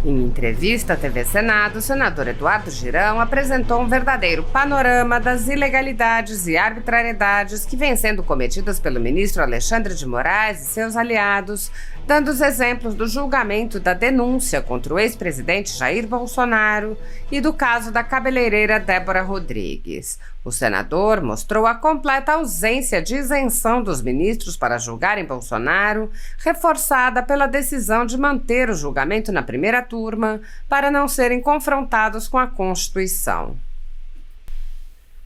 Em entrevista à TV Senado, o senador Eduardo Girão apresentou um verdadeiro panorama das ilegalidades e arbitrariedades que vêm sendo cometidas pelo ministro Alexandre de Moraes e seus aliados, dando os exemplos do julgamento da denúncia contra o ex-presidente Jair Bolsonaro e do caso da cabeleireira Débora Rodrigues. O senador mostrou a completa ausência de isenção dos ministros para julgarem Bolsonaro, reforçada pela decisão de manter o julgamento na primeira turma para não serem confrontados com a Constituição.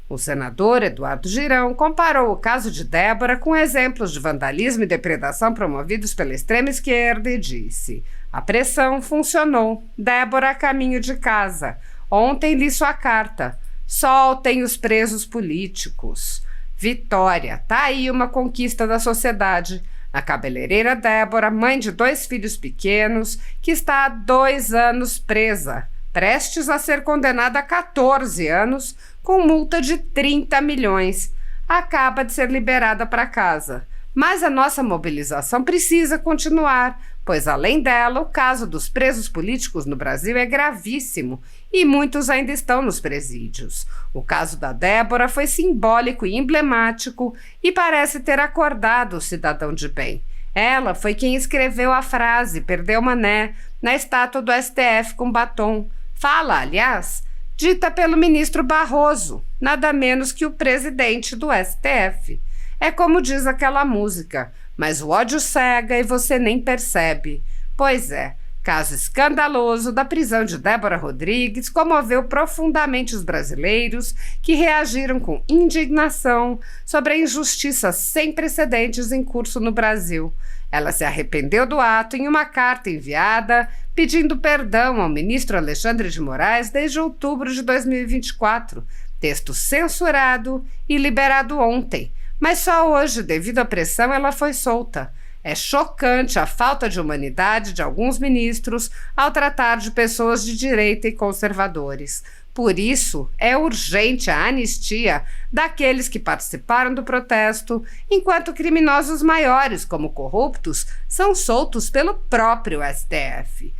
O senador Eduardo Girão comparou o caso de Débora com exemplos de vandalismo e depredação promovidos pela extrema esquerda e disse: "A pressão funcionou. Débora a caminho de casa. Ontem li sua carta. Soltem os presos políticos. Vitória, tá aí uma conquista da sociedade. A cabeleireira Débora, mãe de 2 filhos pequenos, que está há 2 anos presa, prestes a ser condenada a 14 anos, com multa de 30 milhões. Acaba de ser liberada para casa. Mas a nossa mobilização precisa continuar, pois além dela, o caso dos presos políticos no Brasil é gravíssimo e muitos ainda estão nos presídios. O caso da Débora foi simbólico e emblemático e parece ter acordado o cidadão de bem. Ela foi quem escreveu a frase "perdeu mané" na estátua do STF com batom. Fala, aliás, dita pelo ministro Barroso, nada menos que o presidente do STF. É como diz aquela música, mas o ódio cega e você nem percebe. Pois é, caso escandaloso da prisão de Débora Rodrigues comoveu profundamente os brasileiros, que reagiram com indignação sobre a injustiça sem precedentes em curso no Brasil. Ela se arrependeu do ato em uma carta enviada pedindo perdão ao ministro Alexandre de Moraes desde outubro de 2024, texto censurado e liberado ontem. Mas só hoje, devido à pressão, ela foi solta. É chocante a falta de humanidade de alguns ministros ao tratar de pessoas de direita e conservadores. Por isso, é urgente a anistia daqueles que participaram do protesto, enquanto criminosos maiores, como corruptos, são soltos pelo próprio STF.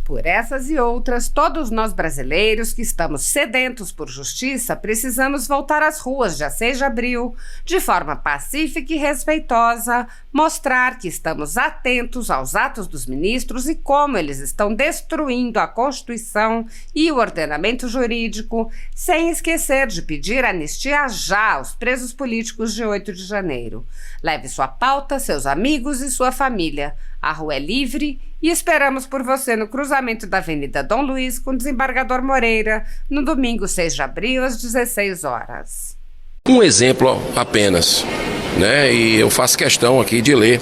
Por essas e outras, todos nós brasileiros que estamos sedentos por justiça precisamos voltar às ruas dia 6 de abril, de forma pacífica e respeitosa, mostrar que estamos atentos aos atos dos ministros e como eles estão destruindo a Constituição e o ordenamento jurídico, sem esquecer de pedir anistia já aos presos políticos de 8 de janeiro. Leve sua pauta, seus amigos e sua família. A rua é livre e esperamos por você no cruzamento da Avenida Dom Luiz com o desembargador Moreira, no domingo 6 de abril, às 16 horas. Um exemplo apenas, né? E eu faço questão aqui de ler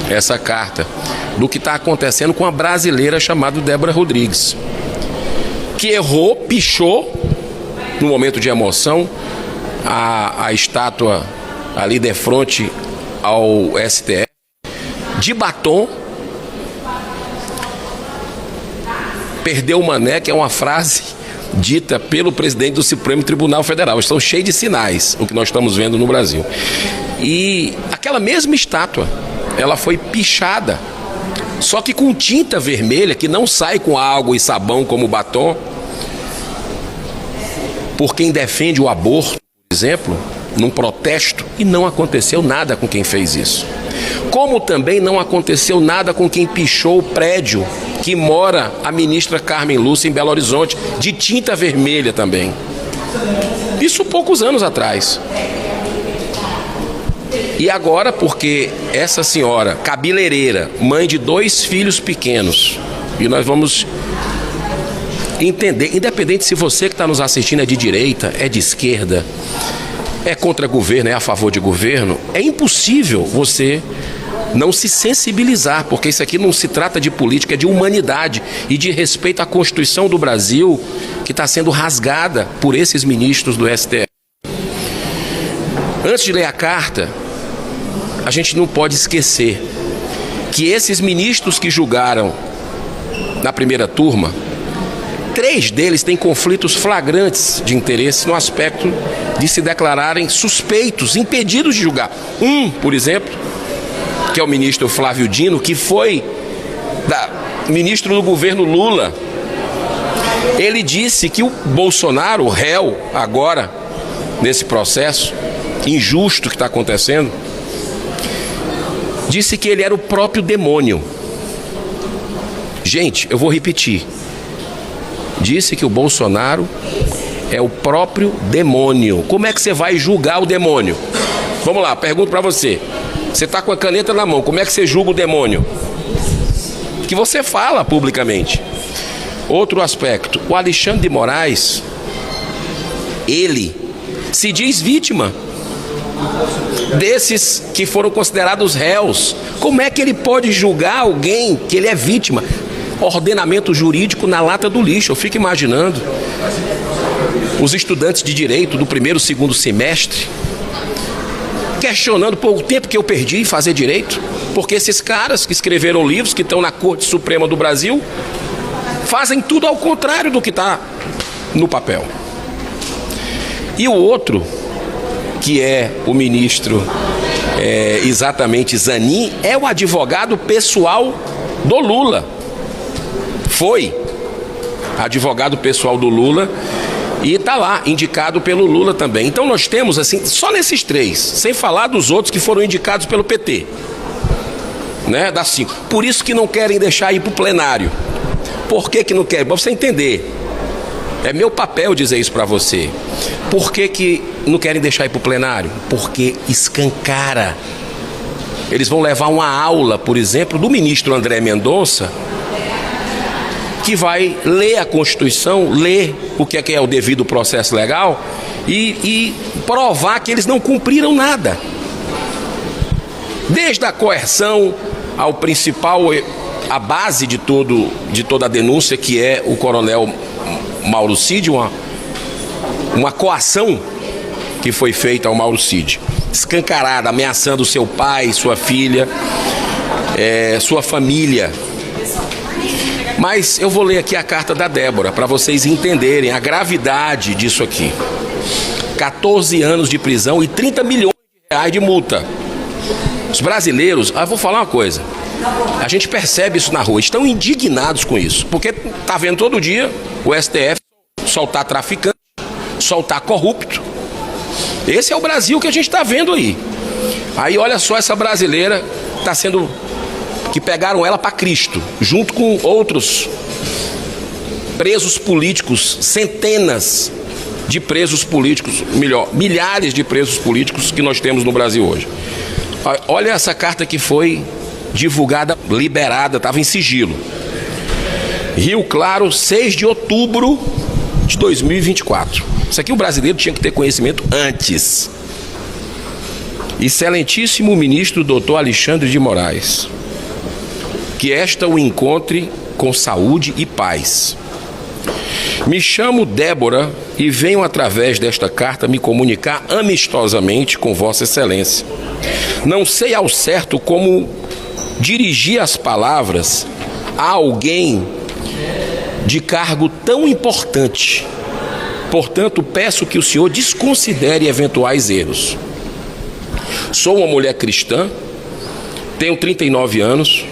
essa carta do que está acontecendo com a brasileira chamada Débora Rodrigues, que errou, pichou, no momento de emoção, a estátua ali de frente ao STF, de batom, perdeu o mané, que é uma frase dita pelo presidente do Supremo Tribunal Federal. Estão cheios de sinais, o que nós estamos vendo no Brasil. E aquela mesma estátua, ela foi pichada, só que com tinta vermelha, que não sai com água e sabão como batom, por quem defende o aborto, por exemplo, num protesto, e não aconteceu nada com quem fez isso. Como também não aconteceu nada com quem pichou o prédio que mora a ministra Carmen Lúcia em Belo Horizonte, de tinta vermelha também. Isso poucos anos atrás. E agora, porque essa senhora, cabeleireira, mãe de 2 filhos pequenos, e nós vamos entender, independente se você que está nos assistindo é de direita, é de esquerda, é contra governo, é a favor de governo, é impossível você não se sensibilizar, porque isso aqui não se trata de política, é de humanidade e de respeito à Constituição do Brasil, que está sendo rasgada por esses ministros do STF. Antes de ler a carta, a gente não pode esquecer que esses ministros que julgaram na primeira turma, 3 deles têm conflitos flagrantes de interesse no aspecto de se declararem suspeitos, impedidos de julgar. Um, por exemplo, que é o ministro Flávio Dino, que foi ministro do governo Lula, ele disse que o Bolsonaro, o réu agora, nesse processo injusto que está acontecendo, disse que ele era o próprio demônio. Gente, eu vou repetir. Disse que o Bolsonaro é o próprio demônio. Como é que você vai julgar o demônio? Vamos lá, pergunto para você. Você está com a caneta na mão, como é que você julga o demônio? Que você fala publicamente. Outro aspecto, o Alexandre de Moraes, ele se diz vítima desses que foram considerados réus. Como é que ele pode julgar alguém que ele é vítima? Ordenamento jurídico na lata do lixo. Eu fico imaginando os estudantes de direito do primeiro, segundo semestre questionando por o tempo que eu perdi em fazer direito, porque esses caras que escreveram livros, que estão na Corte Suprema do Brasil, fazem tudo ao contrário do que está no papel. E o outro, que é o ministro exatamente Zanin, é o advogado pessoal do Lula. Foi advogado pessoal do Lula e está lá, indicado pelo Lula também. Então nós temos, assim, só nesses três, sem falar dos outros que foram indicados pelo PT, né, das 5. Por isso que não querem deixar ir para o plenário. Por que não querem? Para você entender. É meu papel dizer isso para você. Por que não querem deixar ir para o plenário? Porque escancara. Eles vão levar uma aula, por exemplo, do ministro André Mendonça, que vai ler a Constituição, ler o que é o devido processo legal e provar que eles não cumpriram nada. Desde a coerção ao principal, a base de toda a denúncia, que é o coronel Mauro Cid, uma coação que foi feita ao Mauro Cid, escancarada, ameaçando seu pai, sua filha, sua família. Mas eu vou ler aqui a carta da Débora, para vocês entenderem a gravidade disso aqui. 14 anos de prisão e 30 milhões de reais de multa. Os brasileiros, eu vou falar uma coisa, a gente percebe isso na rua, estão indignados com isso, porque está vendo todo dia o STF soltar traficante, soltar corrupto. Esse é o Brasil que a gente está vendo aí. Aí olha só, essa brasileira está sendo... que pegaram ela para Cristo, junto com outros presos políticos, centenas de presos políticos, milhares de presos políticos que nós temos no Brasil hoje. Olha essa carta que foi divulgada, liberada, estava em sigilo. Rio Claro, 6 de outubro de 2024. Isso aqui o brasileiro tinha que ter conhecimento antes. Excelentíssimo ministro Dr. Alexandre de Moraes, que esta o encontre com saúde e paz. Me chamo Débora e venho através desta carta me comunicar amistosamente com Vossa Excelência. Não sei ao certo como dirigir as palavras a alguém de cargo tão importante. Portanto, peço que o senhor desconsidere eventuais erros. Sou uma mulher cristã, tenho 39 anos,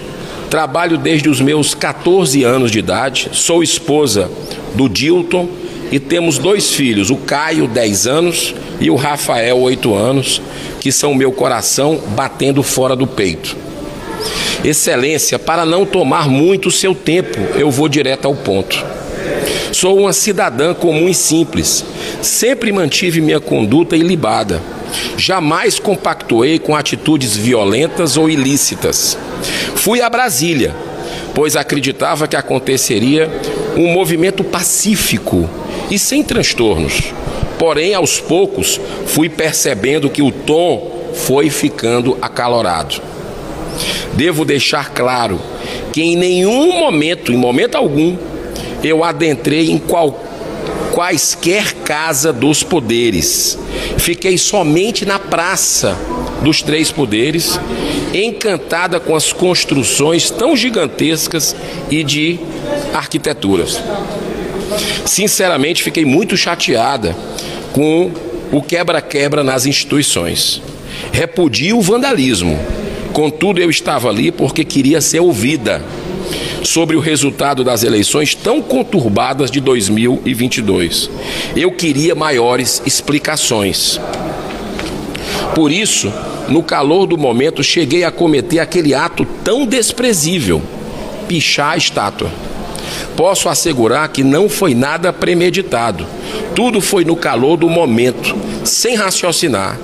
trabalho desde os meus 14 anos de idade, sou esposa do Dilton e temos 2 filhos, o Caio, 10 anos, e o Rafael, 8 anos, que são meu coração batendo fora do peito. Excelência, para não tomar muito o seu tempo, eu vou direto ao ponto. Sou uma cidadã comum e simples, sempre mantive minha conduta ilibada, jamais compactuei com atitudes violentas ou ilícitas. Fui a Brasília, pois acreditava que aconteceria um movimento pacífico e sem transtornos. Porém, aos poucos, fui percebendo que o tom foi ficando acalorado. Devo deixar claro que em nenhum momento, em momento algum, eu adentrei em quaisquer casa dos poderes. Fiquei somente na Praça dos 3 Poderes, encantada com as construções tão gigantescas e de arquiteturas. Sinceramente, fiquei muito chateada com o quebra-quebra nas instituições. Repudio o vandalismo, contudo eu estava ali porque queria ser ouvida. sobre o resultado das eleições tão conturbadas de 2022. Eu queria maiores explicações. Por isso, no calor do momento, cheguei a cometer aquele ato tão desprezível, pichar a estátua. Posso assegurar que não foi nada premeditado. Tudo foi no calor do momento, sem raciocinar.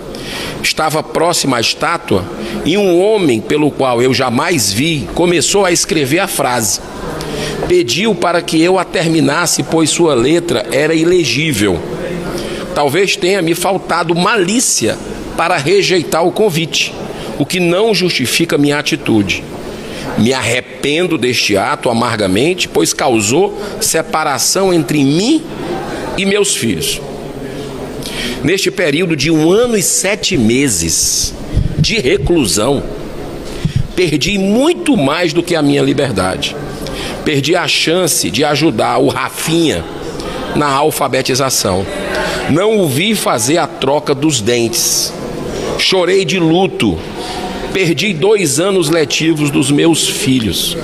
Estava próximo à estátua e um homem pelo qual eu jamais vi começou a escrever a frase. Pediu para que eu a terminasse, pois sua letra era ilegível. Talvez tenha me faltado malícia para rejeitar o convite, o que não justifica minha atitude. Me arrependo deste ato amargamente, pois causou separação entre mim e meus filhos. Neste período de 1 ano e 7 meses de reclusão, perdi muito mais do que a minha liberdade. Perdi a chance de ajudar o Rafinha na alfabetização. Não o vi fazer a troca dos dentes. Chorei de luto. Perdi 2 anos letivos dos meus filhos.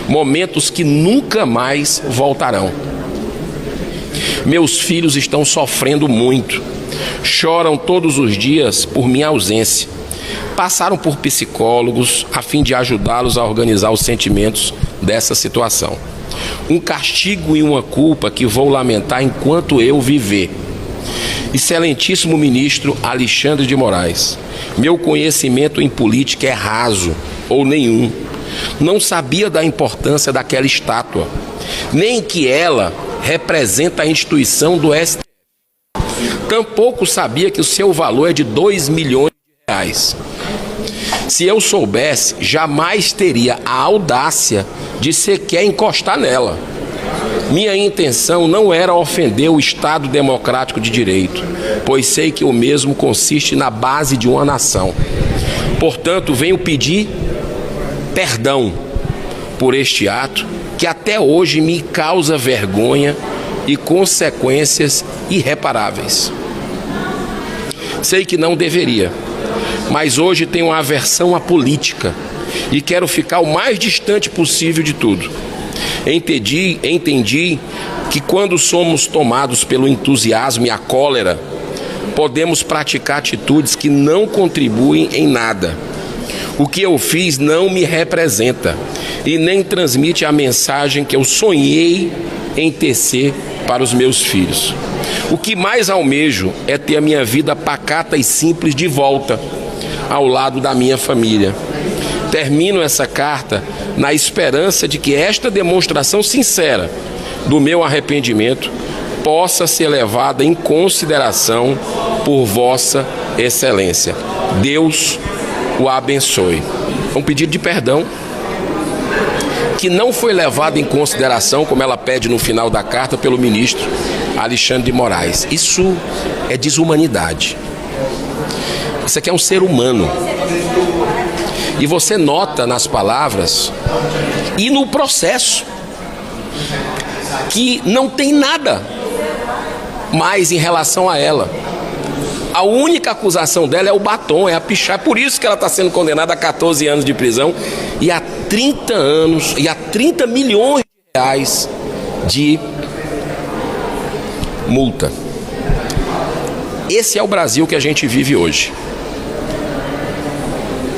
Momentos que nunca mais voltarão. Meus filhos estão sofrendo muito. Choram todos os dias por minha ausência. Passaram por psicólogos a fim de ajudá-los a organizar os sentimentos dessa situação. Um castigo e uma culpa que vou lamentar enquanto eu viver. Excelentíssimo ministro Alexandre de Moraes, meu conhecimento em política é raso ou nenhum. Não sabia da importância daquela estátua, nem que ela representa a instituição do STF. Tampouco sabia que o seu valor é de 2 milhões de reais. Se eu soubesse, jamais teria a audácia de sequer encostar nela. Minha intenção não era ofender o Estado Democrático de Direito, pois sei que o mesmo consiste na base de uma nação. Portanto, venho pedir perdão por este ato que até hoje me causa vergonha e consequências irreparáveis. Sei que não deveria, mas hoje tenho uma aversão à política e quero ficar o mais distante possível de tudo. Entendi que quando somos tomados pelo entusiasmo e a cólera, podemos praticar atitudes que não contribuem em nada. O que eu fiz não me representa e nem transmite a mensagem que eu sonhei em tecer para os meus filhos. O que mais almejo é ter a minha vida pacata e simples de volta, ao lado da minha família. Termino essa carta na esperança de que esta demonstração sincera do meu arrependimento possa ser levada em consideração por Vossa Excelência. Deus o abençoe. É um pedido de perdão que não foi levado em consideração, como ela pede no final da carta, pelo ministro Alexandre de Moraes. Isso é desumanidade. Isso aqui é um ser humano. E você nota nas palavras e no processo que não tem nada mais em relação a ela. A única acusação dela é o batom, é a pichar. Por isso que ela está sendo condenada a 14 anos de prisão e a 30 anos e a 30 milhões de reais de multa. Esse é o Brasil que a gente vive hoje.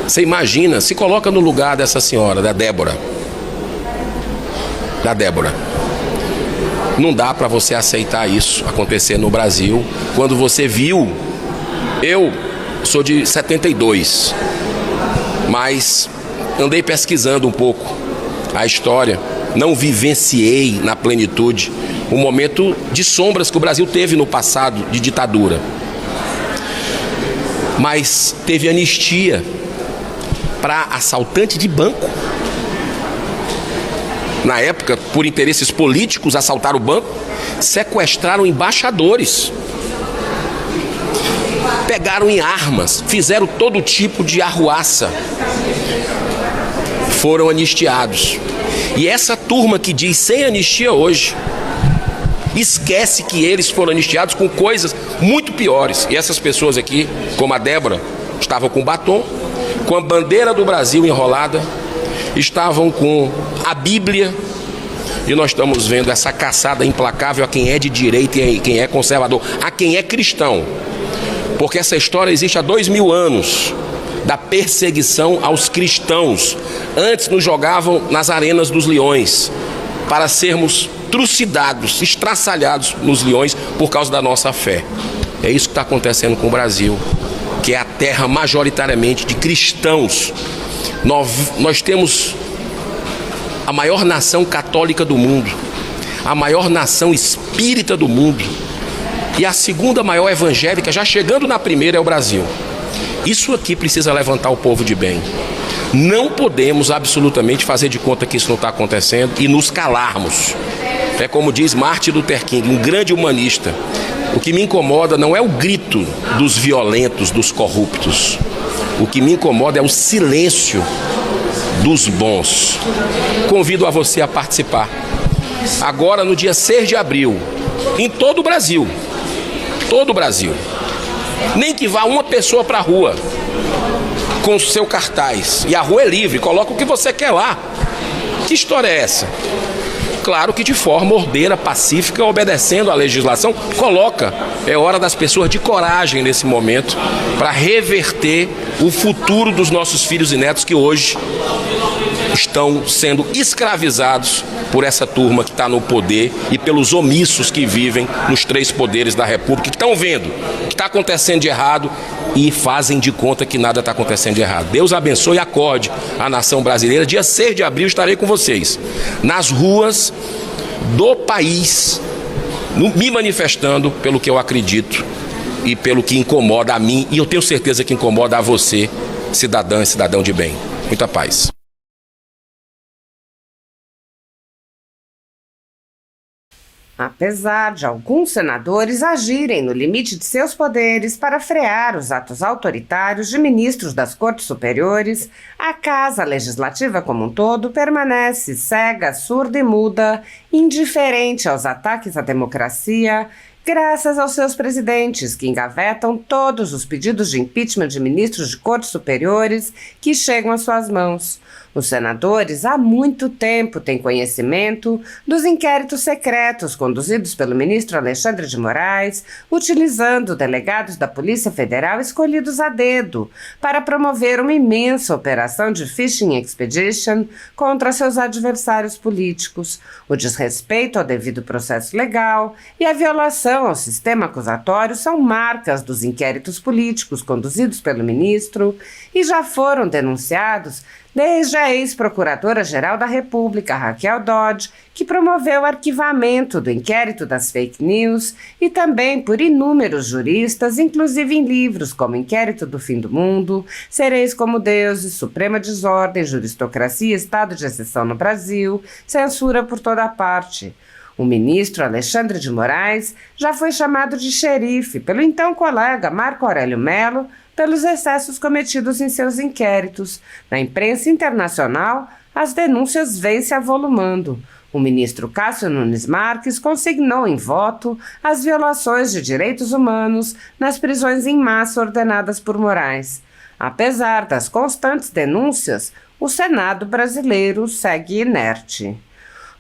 Você imagina, se coloca no lugar dessa senhora, da Débora. Não dá para você aceitar isso acontecer no Brasil, quando você viu. Eu sou de 72, mas andei pesquisando um pouco a história, não vivenciei na plenitude o momento de sombras que o Brasil teve no passado de ditadura. Mas teve anistia para assaltante de banco. Na época, por interesses políticos, assaltaram o banco, sequestraram embaixadores, pegaram em armas, fizeram todo tipo de arruaça, foram anistiados. E essa turma que diz sem anistia hoje, esquece que eles foram anistiados com coisas muito piores. E essas pessoas aqui, como a Débora, estavam com batom, com a bandeira do Brasil enrolada, estavam com a Bíblia, e nós estamos vendo essa caçada implacável a quem é de direita e a quem é conservador, a quem é cristão. Porque essa história existe há 2000 anos, da perseguição aos cristãos. Antes nos jogavam nas arenas dos leões, para sermos trucidados, estraçalhados nos leões por causa da nossa fé. É isso que está acontecendo com o Brasil, que é a terra majoritariamente de cristãos. Nós temos a maior nação católica do mundo, a maior nação espírita do mundo, e a segunda maior evangélica, já chegando na primeira, é o Brasil. Isso aqui precisa levantar o povo de bem. Não podemos absolutamente fazer de conta que isso não está acontecendo e nos calarmos. É como diz Martin Luther King, um grande humanista: o que me incomoda não é o grito dos violentos, dos corruptos. O que me incomoda é o silêncio dos bons. Convido a você a participar. Agora, no dia 6 de abril, em todo o Brasil. Todo o Brasil. Nem que vá uma pessoa para a rua com o seu cartaz. E a rua é livre, coloca o que você quer lá. Que história é essa? Claro que de forma ordeira, pacífica, obedecendo à legislação, coloca. É hora das pessoas de coragem nesse momento para reverter o futuro dos nossos filhos e netos que hoje estão sendo escravizados por essa turma que está no poder e pelos omissos que vivem nos 3 poderes da República, que estão vendo o que está acontecendo de errado e fazem de conta que nada está acontecendo de errado. Deus abençoe e acorde a nação brasileira. Dia 6 de abril estarei com vocês nas ruas do país, me manifestando pelo que eu acredito e pelo que incomoda a mim, e eu tenho certeza que incomoda a você, cidadã e cidadão de bem. Muita paz. Apesar de alguns senadores agirem no limite de seus poderes para frear os atos autoritários de ministros das Cortes Superiores, a Casa Legislativa como um todo permanece cega, surda e muda, indiferente aos ataques à democracia, graças aos seus presidentes, que engavetam todos os pedidos de impeachment de ministros de Cortes Superiores que chegam às suas mãos. Os senadores há muito tempo têm conhecimento dos inquéritos secretos conduzidos pelo ministro Alexandre de Moraes, utilizando delegados da Polícia Federal escolhidos a dedo para promover uma imensa operação de fishing expedition contra seus adversários políticos, o desrespeito ao devido processo legal e a violação ao sistema acusatório são marcas dos inquéritos políticos conduzidos pelo ministro e já foram denunciados desde a ex-procuradora-geral da República, Raquel Dodge, que promoveu o arquivamento do inquérito das fake news, e também por inúmeros juristas, inclusive em livros como Inquérito do Fim do Mundo, Sereis como Deuses, Suprema Desordem, Juristocracia e Estado de Exceção no Brasil, Censura por toda parte. O ministro Alexandre de Moraes já foi chamado de xerife pelo então colega Marco Aurélio Mello, pelos excessos cometidos em seus inquéritos. Na imprensa internacional, as denúncias vêm se avolumando. O ministro Cássio Nunes Marques consignou em voto as violações de direitos humanos nas prisões em massa ordenadas por Moraes. Apesar das constantes denúncias, o Senado brasileiro segue inerte.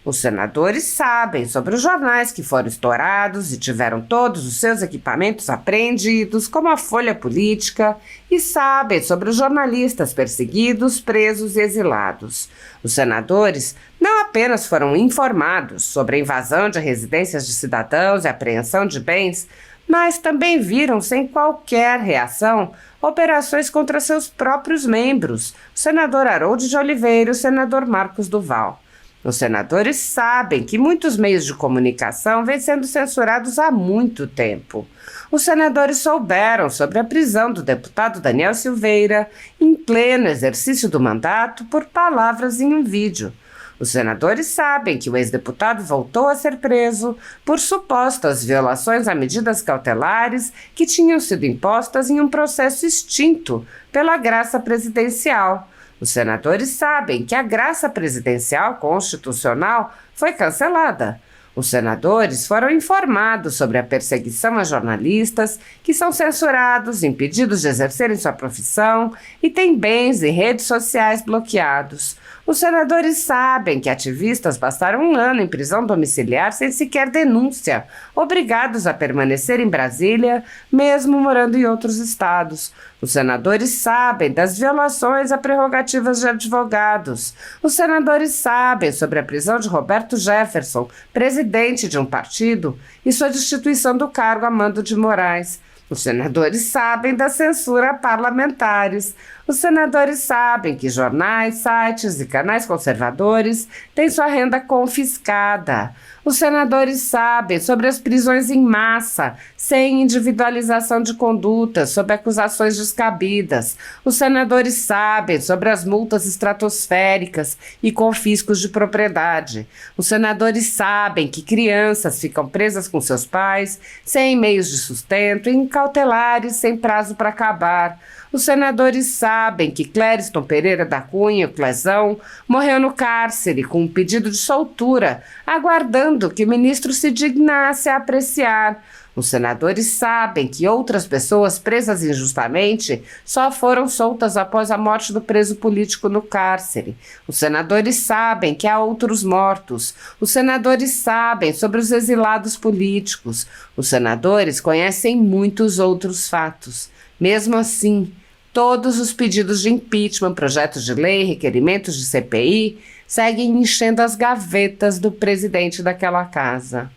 Os senadores sabem sobre os jornais que foram estourados e tiveram todos os seus equipamentos apreendidos, como a Folha Política, e sabem sobre os jornalistas perseguidos, presos e exilados. Os senadores não apenas foram informados sobre a invasão de residências de cidadãos e apreensão de bens, mas também viram sem qualquer reação operações contra seus próprios membros, o senador Harold de Oliveira e o senador Marcos Duval. Os senadores sabem que muitos meios de comunicação vêm sendo censurados há muito tempo. Os senadores souberam sobre a prisão do deputado Daniel Silveira em pleno exercício do mandato por palavras em um vídeo. Os senadores sabem que o ex-deputado voltou a ser preso por supostas violações a medidas cautelares que tinham sido impostas em um processo extinto pela graça presidencial. Os senadores sabem que a graça presidencial constitucional foi cancelada. Os senadores foram informados sobre a perseguição a jornalistas que são censurados, impedidos de exercerem sua profissão e têm bens e redes sociais bloqueados. Os senadores sabem que ativistas passaram um ano em prisão domiciliar sem sequer denúncia, obrigados a permanecer em Brasília, mesmo morando em outros estados. Os senadores sabem das violações a prerrogativas de advogados. Os senadores sabem sobre a prisão de Roberto Jefferson, presidente de um partido, e sua destituição do cargo a mando de Moraes. Os senadores sabem da censura a parlamentares. Os senadores sabem que jornais, sites e canais conservadores têm sua renda confiscada. Os senadores sabem sobre as prisões em massa, sem individualização de condutas, sob acusações descabidas. Os senadores sabem sobre as multas estratosféricas e confiscos de propriedade. Os senadores sabem que crianças ficam presas com seus pais, sem meios de sustento, em cautelares sem prazo para acabar. Os senadores sabem que Clériston Pereira da Cunha, o Clezão, morreu no cárcere com um pedido de soltura, aguardando que o ministro se dignasse a apreciar. Os senadores sabem que outras pessoas presas injustamente só foram soltas após a morte do preso político no cárcere. Os senadores sabem que há outros mortos. Os senadores sabem sobre os exilados políticos. Os senadores conhecem muitos outros fatos. Mesmo assim, todos os pedidos de impeachment, projetos de lei, requerimentos de CPI seguem enchendo as gavetas do presidente daquela casa.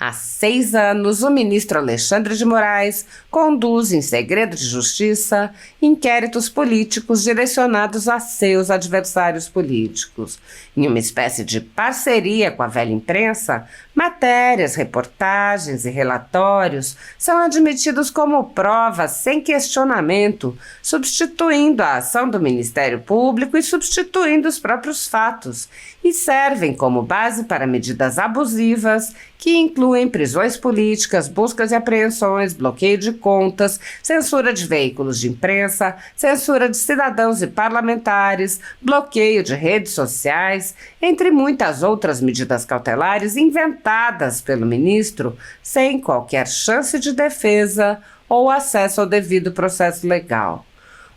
Há 6 anos, o ministro Alexandre de Moraes conduz, em segredo de justiça, inquéritos políticos direcionados a seus adversários políticos. Em uma espécie de parceria com a velha imprensa, matérias, reportagens e relatórios são admitidos como prova sem questionamento, substituindo a ação do Ministério Público e substituindo os próprios fatos, e servem como base para medidas abusivas que incluem prisões políticas, buscas e apreensões, bloqueio de contas, censura de veículos de imprensa, censura de cidadãos e parlamentares, bloqueio de redes sociais, entre muitas outras medidas cautelares inventadas pelo ministro sem qualquer chance de defesa ou acesso ao devido processo legal.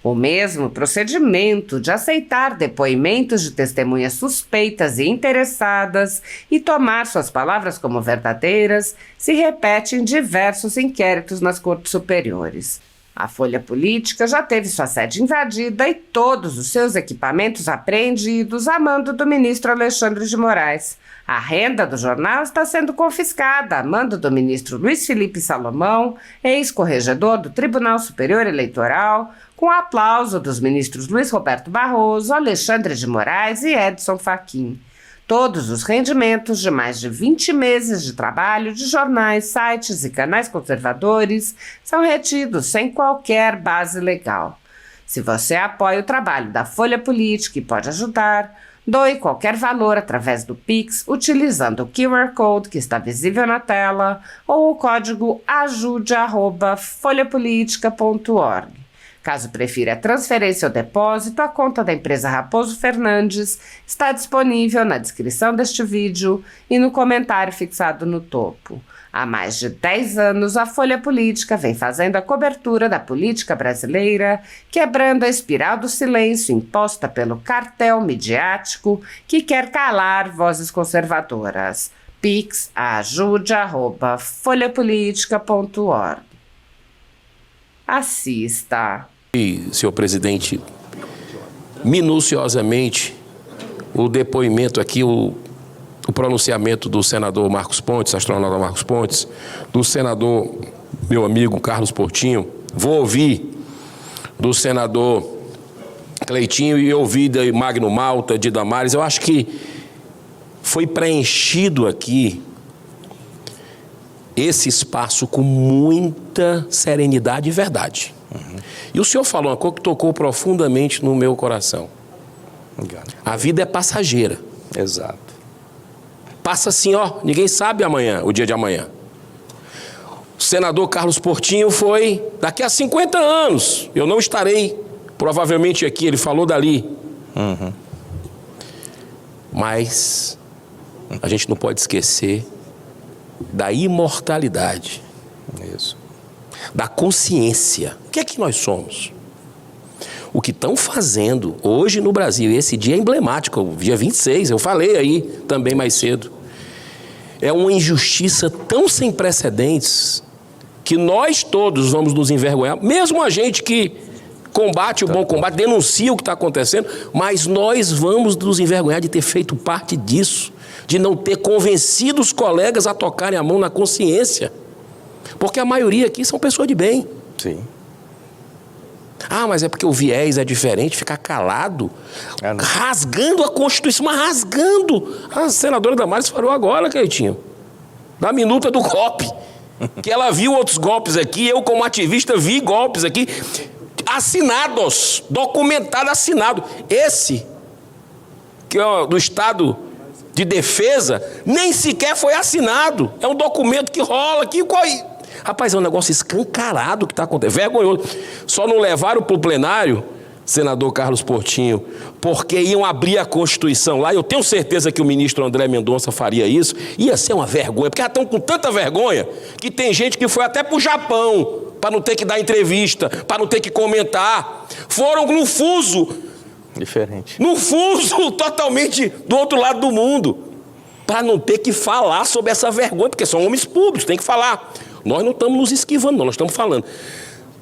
O mesmo procedimento de aceitar depoimentos de testemunhas suspeitas e interessadas e tomar suas palavras como verdadeiras se repete em diversos inquéritos nas cortes superiores. A Folha Política já teve sua sede invadida e todos os seus equipamentos apreendidos a mando do ministro Alexandre de Moraes. A renda do jornal está sendo confiscada a mando do ministro Luiz Felipe Salomão, ex-corregedor do Tribunal Superior Eleitoral, com aplauso dos ministros Luiz Roberto Barroso, Alexandre de Moraes e Edson Fachin. Todos os rendimentos de mais de 20 meses de trabalho de jornais, sites e canais conservadores são retidos sem qualquer base legal. Se você apoia o trabalho da Folha Política e pode ajudar, doe qualquer valor através do Pix utilizando o QR Code que está visível na tela ou o código ajude@folhapolitica.org. Caso prefira a transferência ou depósito, a conta da empresa Raposo Fernandes está disponível na descrição deste vídeo e no comentário fixado no topo. Há mais de 10 anos, a Folha Política vem fazendo a cobertura da política brasileira, quebrando a espiral do silêncio imposta pelo cartel midiático que quer calar vozes conservadoras. Pix ajude@folhapolitica.org. Assista. Senhor presidente, minuciosamente o depoimento aqui, o pronunciamento do senador Marcos Pontes, astronauta Marcos Pontes, do senador, meu amigo Carlos Portinho, vou ouvir do senador Cleitinho e ouvir de Magno Malta, de Damares. Eu acho que foi preenchido aqui esse espaço com muita serenidade e verdade. E o senhor falou uma coisa que tocou profundamente no meu coração. A vida é passageira. Exato. Passa assim, ó, ninguém sabe amanhã, o dia de amanhã. O senador Carlos Portinho foi, daqui a 50 anos, eu não estarei provavelmente aqui, ele falou dali. Mas a gente não pode esquecer da imortalidade. Isso. Da consciência. O que é que nós somos? O que estão fazendo hoje no Brasil, e esse dia é emblemático, o dia 26, eu falei aí também mais cedo, é uma injustiça tão sem precedentes que nós todos vamos nos envergonhar, mesmo a gente que combate o bom combate, denuncia o que está acontecendo, mas nós vamos nos envergonhar de ter feito parte disso, de não ter convencido os colegas a tocarem a mão na consciência, porque a maioria aqui são pessoas de bem. Sim. Ah, mas é porque o viés é diferente, ficar calado, rasgando a Constituição, mas rasgando. A senadora Damares falou agora, Cleitinho, na minuta do golpe, que ela viu outros golpes aqui, eu como ativista vi golpes aqui, assinados, documentado, assinado. Esse, que é do Estado de Defesa, nem sequer foi assinado. É um documento que rola aqui. Rapaz, é um negócio escancarado que está acontecendo. Vergonhoso. Só não levaram para o plenário, senador Carlos Portinho, porque iam abrir a Constituição lá. Eu tenho certeza que o ministro André Mendonça faria isso. Ia ser uma vergonha, porque já estão com tanta vergonha que tem gente que foi até para o Japão para não ter que dar entrevista, para não ter que comentar. Foram no fuso. Diferente. No fuso totalmente do outro lado do mundo. Para não ter que falar sobre essa vergonha, porque são homens públicos, tem que falar. Nós não estamos nos esquivando, não, nós estamos falando.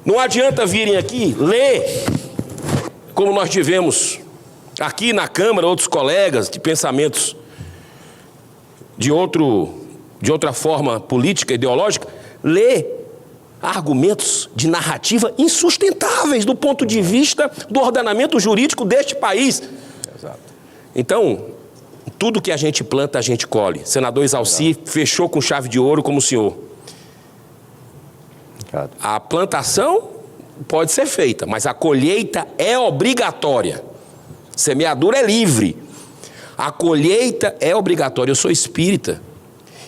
Não adianta virem aqui ler, como nós tivemos aqui na Câmara, outros colegas de pensamentos de outra forma política, ideológica, ler argumentos de narrativa insustentáveis do ponto de vista do ordenamento jurídico deste país. Exato. Então, tudo que a gente planta, a gente colhe. Senador Exalci fechou com chave de ouro como o senhor. A plantação pode ser feita, mas a colheita é obrigatória. Semeadura é livre. A colheita é obrigatória. Eu sou espírita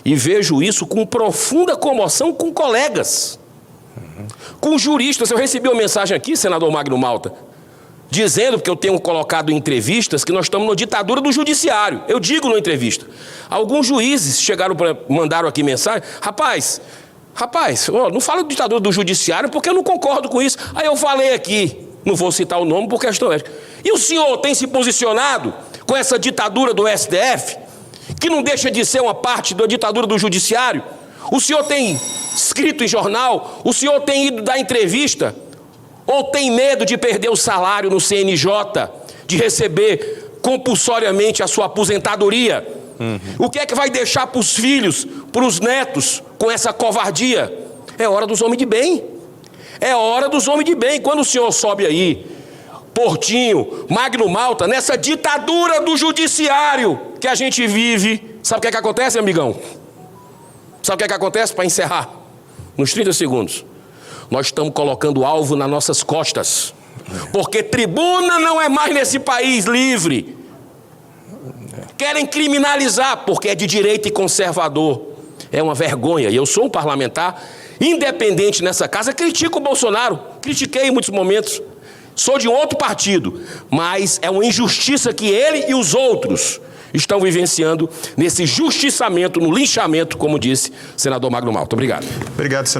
e vejo isso com profunda comoção com colegas, com juristas. Eu recebi uma mensagem aqui, senador Magno Malta, dizendo, porque eu tenho colocado em entrevistas, que nós estamos na ditadura do judiciário. Eu digo na entrevista. Alguns juízes mandaram aqui mensagem. Rapaz, não fala de ditadura do judiciário porque eu não concordo com isso. Aí eu falei aqui, não vou citar o nome por questão ética. E o senhor tem se posicionado com essa ditadura do STF, que não deixa de ser uma parte da ditadura do judiciário? O senhor tem escrito em jornal? O senhor tem ido dar entrevista? Ou tem medo de perder o salário no CNJ, de receber compulsoriamente a sua aposentadoria? O que é que vai deixar para os filhos, para os netos, com essa covardia? É hora dos homens de bem. É hora dos homens de bem. Quando o senhor sobe aí, Portinho, Magno Malta, nessa ditadura do judiciário que a gente vive, sabe o que acontece, amigão? Sabe o que acontece, para encerrar? Nos 30 segundos. Nós estamos colocando alvo nas nossas costas. Porque tribuna não é mais nesse país livre. Querem criminalizar porque é de direita e conservador. É uma vergonha. E eu sou um parlamentar independente nessa casa. Critico o Bolsonaro. Critiquei em muitos momentos. Sou de um outro partido. Mas é uma injustiça que ele e os outros estão vivenciando nesse justiçamento, no linchamento, como disse o senador Magno Malta. Obrigado. Obrigado, senador.